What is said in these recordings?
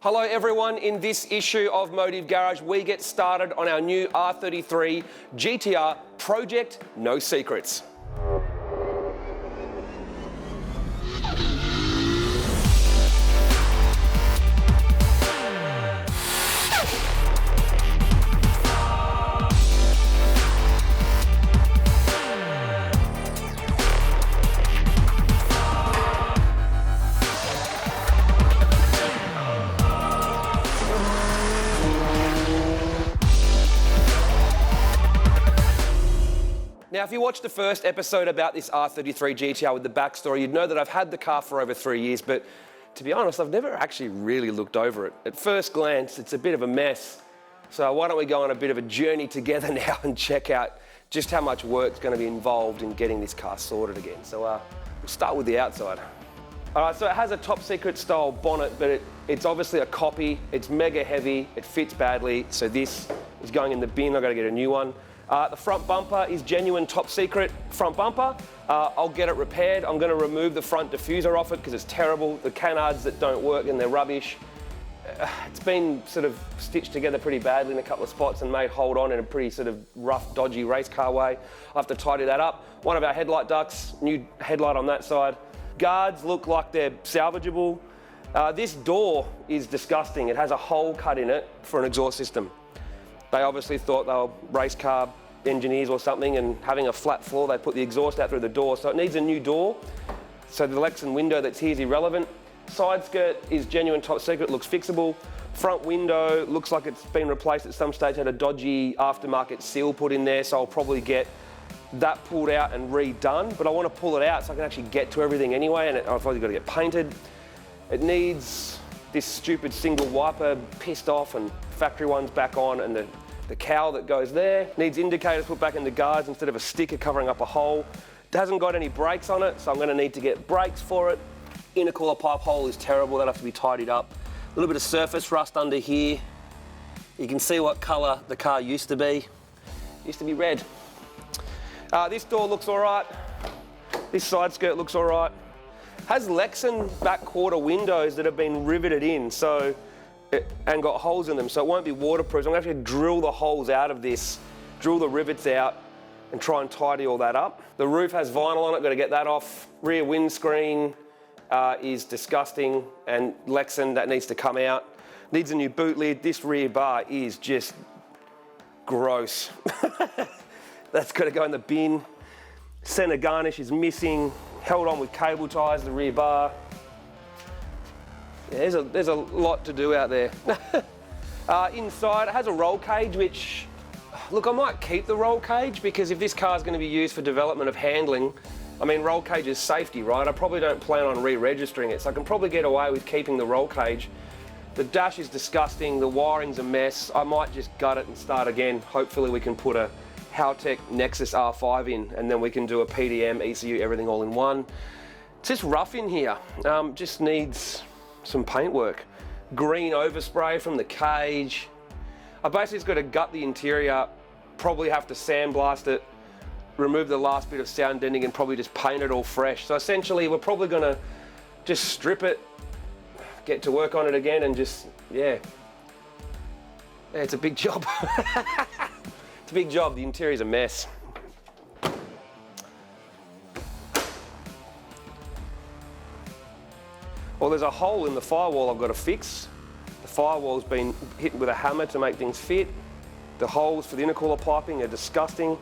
Hello everyone, in this issue of Motive Garage, we get started on our new R33 GTR project, No Secrets. Now, if you watched the first episode about this R33 GTR with the backstory, you'd know that I've had the car for over 3 years, but to be honest, I've never actually really looked over it. At first glance, it's a bit of a mess. So why don't we go on a bit of a journey together now and check out just how much work's going to be involved in getting this car sorted again. So we'll start with the outside. All right, so it has a top secret style bonnet, but it's obviously a copy. It's mega heavy, it fits badly. So this is going in the bin, I've got to get a new one. The front bumper is genuine top secret front bumper. I'll get it repaired. I'm going to remove the front diffuser off it because it's terrible. The canards that don't work and they're rubbish. It's been sort of stitched together pretty badly in a couple of spots and made hold on in a pretty sort of rough, dodgy race car way. I'll have to tidy that up. One of our headlight ducts, new headlight on that side. Guards look like they're salvageable. This door is disgusting. It has a hole cut in it for an exhaust system. They obviously thought they were race car engineers or something, and having a flat floor, they put the exhaust out through the door. So it needs a new door. So the Lexan window that's here is irrelevant. Side skirt is genuine top secret, looks fixable. Front window looks like it's been replaced at some stage, had a dodgy aftermarket seal put in there, so I'll probably get that pulled out and redone. But I want to pull it out so I can actually get to everything anyway, and I've probably got to get painted. It needs this stupid single wiper pissed off and factory ones back on, and the cowl that goes there. Needs indicators put back in the guards instead of a sticker covering up a hole. It hasn't got any brakes on it, so I'm going to need to get brakes for it. Intercooler pipe hole is terrible, that'll have to be tidied up. A little bit of surface rust under here. You can see what colour the car used to be. It used to be red. This door looks all right. This side skirt looks all right. Has Lexan back quarter windows that have been riveted in, and got holes in them, so it won't be waterproof. I'm going to have to drill the holes out of this, drill the rivets out, and try and tidy all that up. The roof has vinyl on it, got to get that off. Rear windscreen is disgusting, and Lexan, that needs to come out. Needs a new boot lid. This rear bar is just gross. That's got to go in the bin. Center garnish is missing. Held on with cable ties, the rear bar. Yeah, there's a lot to do out there. Inside, it has a roll cage, which, look, I might keep the roll cage because if this car is going to be used for development of handling, I mean, roll cage is safety, right? I probably don't plan on re-registering it, so I can probably get away with keeping the roll cage. The dash is disgusting, the wiring's a mess. I might just gut it and start again. Hopefully we can put a Haltech Nexus R5 in, and then we can do a PDM, ECU, everything all in one. It's just rough in here, just needs some paint work. Green overspray from the cage. I basically just got to gut the interior, probably have to sandblast it, remove the last bit of sound denting, and probably just paint it all fresh. So essentially we're probably gonna just strip it, get to work on it again, and just, yeah, it's a big job. It's a big job, the interior's a mess. Well, there's a hole in the firewall I've got to fix. The firewall's been hit with a hammer to make things fit. The holes for the intercooler piping are disgusting.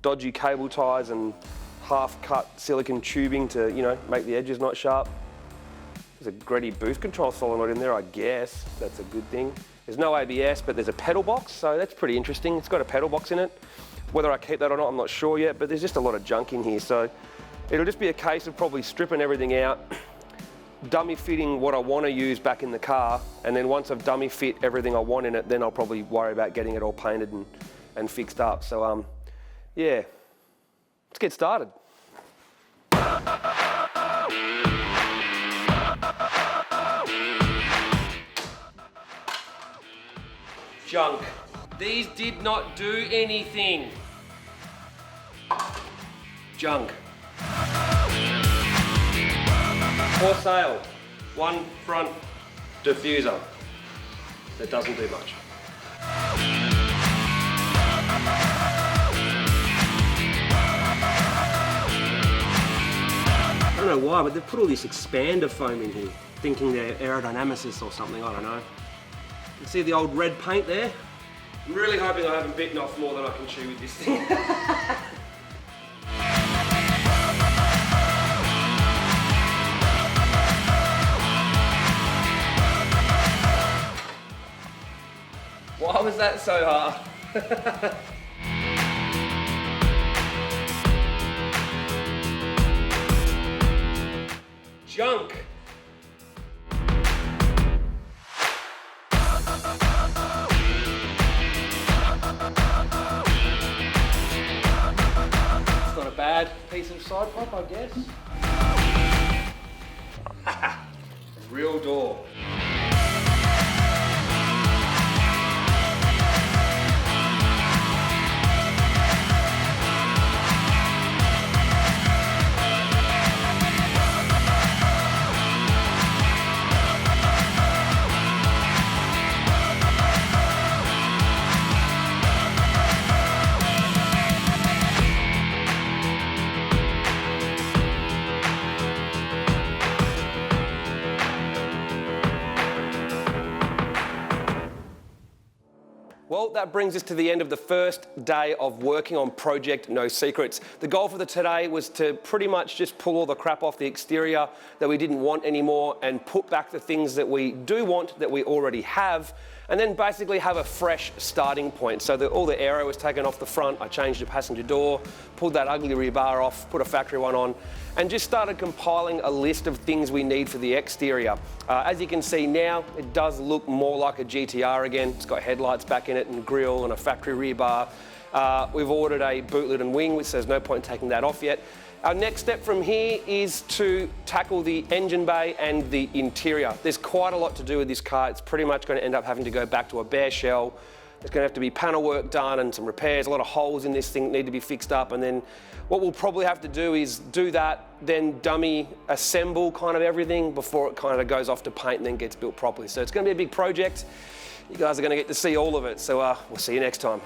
Dodgy cable ties and half-cut silicon tubing to, make the edges not sharp. There's a Greddy boost control solenoid in there, I guess. That's a good thing. There's no ABS, but there's a pedal box, so that's pretty interesting. It's got a pedal box in it. Whether I keep that or not, I'm not sure yet, but there's just a lot of junk in here, so it'll just be a case of probably stripping everything out, dummy fitting what I want to use back in the car, and then once I've dummy fit everything I want in it, then I'll probably worry about getting it all painted and fixed up. So yeah, let's get started. Junk. These did not do anything. Junk. For sale. One front diffuser that doesn't do much. I don't know why, but they've put all this expander foam in here, thinking they're aerodynamicists or something, I don't know. You see the old red paint there? I'm really hoping I haven't bitten off more than I can chew with this thing. Why was that so hard? Junk. It's not a bad piece of side pipe, I guess. A real door. Well, that brings us to the end of the first day of working on Project No Secrets. The goal for today was to pretty much just pull all the crap off the exterior that we didn't want anymore and put back the things that we do want that we already have, and then basically have a fresh starting point. So all the aero was taken off the front, I changed the passenger door, pulled that ugly rear bar off, put a factory one on, and just started compiling a list of things we need for the exterior. As you can see now, it does look more like a GTR again. It's got headlights back in it and grille and a factory rear bar. We've ordered a bootlet and wing, which there's no point in taking that off yet. Our next step from here is to tackle the engine bay and the interior. There's quite a lot to do with this car. It's pretty much going to end up having to go back to a bare shell. There's going to have to be panel work done and some repairs, a lot of holes in this thing that need to be fixed up, and then what we'll probably have to do is do that, then dummy assemble kind of everything before it kind of goes off to paint and then gets built properly. So it's going to be a big project. You guys are going to get to see all of it, so we'll see you next time.